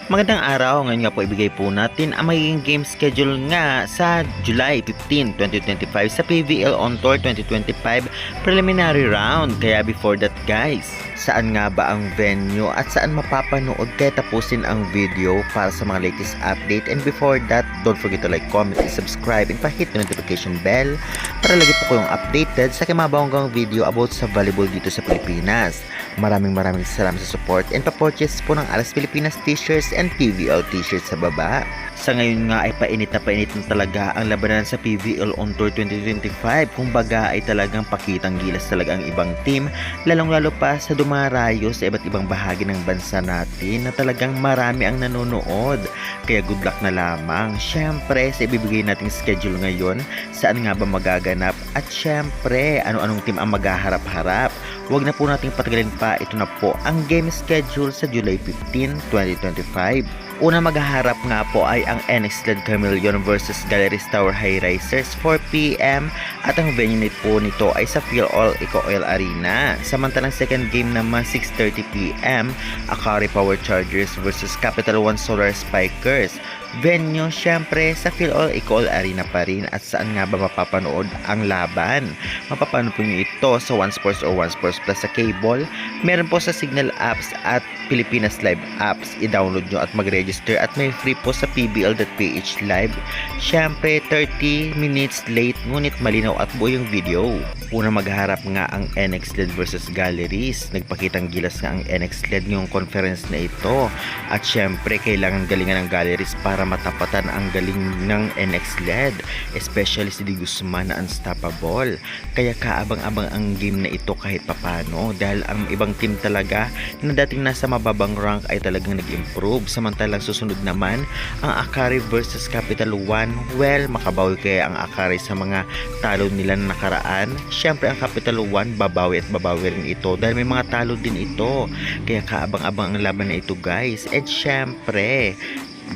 Magandang araw, ngayon nga po ibigay po natin ang magiging game schedule nga sa July 15, 2025 sa PVL On Tour 2025 preliminary round. Kaya before that guys, saan nga ba ang venue at saan mapapanood? Kaya tapusin ang video para sa mga latest update. And before that, don't forget to like, comment, and subscribe and pa-hit the notification bell para lagi po kayong updated sa kimabanggang video about sa volleyball dito sa Pilipinas. Maraming salamat sa support and pa-purchase po ng Alas Pilipinas t-shirts and PVL t-shirts sa baba. Sa ngayon nga ay painit na talaga ang labanan sa PVL On Tour 2025. Kung baga ay talagang pakitang gilas talaga ang ibang team, lalong-lalo pa sa dumarayo sa iba't ibang bahagi ng bansa natin na talagang marami ang nanonood. Kaya good luck na lamang. Syempre, sa ibibigay nating schedule ngayon, saan nga ba magaganap? At syempre, ano-anong team ang maghaharap-harap? Huwag na po nating patagalin pa, ito na po ang game schedule sa July 15, 2025. Una maghaharap nga po ay ang NX-led Chameleon versus Galleries Tower High Risers 4pm at ang venue po nito ay sa PhilAll Eco-Oil Arena. Samantalang second game naman 6:30pm, Akari Power Chargers versus Capital One Solar Spikers. Venue syempre sa PhilAll Eco-Oil Arena pa rin. At saan nga ba mapapanood ang laban? Mapapanood po nyo ito sa One Sports or One Sports Plus sa cable. Meron po sa Signal Apps at Pilipinas Live Apps. I-download nyo at mag-register at may free po sa pbl.ph live. Syempre 30 minutes late ngunit malinaw at buo yung video. Una magharap nga ang NX-led versus Galleries. Nagpakitang gilas nga ang NX-led ngayong conference na ito. At syempre kailangan galingan ng Galleries para matapatan ang galing ng NX-led, especially si Di Guzman na unstoppable. Kaya kaabang-abang ang game na ito kahit papano dahil ang ibang team talaga na dating nasa mababang rank ay talagang nag-improve. Samantalang susunod naman ang Akari versus Capital One. Well, makabawi kaya ang Akari sa mga talo nila na nakaraan? Syempre ang Capital One babawi at babawi rin ito dahil may mga talo din ito. Kaya kaabang-abang ang laban na ito guys. At syempre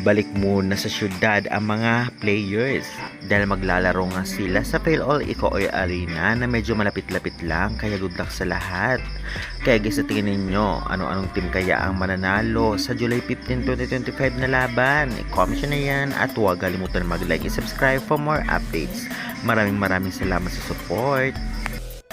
balik muna sa syudad ang mga players dahil maglalaro nga sila sa PhilAll Eco-Oil Arena na medyo malapit-lapit lang. Kaya good luck sa lahat. Kaya guys, sa tingin ninyo ano-anong team kaya ang mananalo sa July 15, 2025 na laban? I-comment nyo na yan at huwag kalimutan mag-like and subscribe for more updates. Maraming salamat sa support.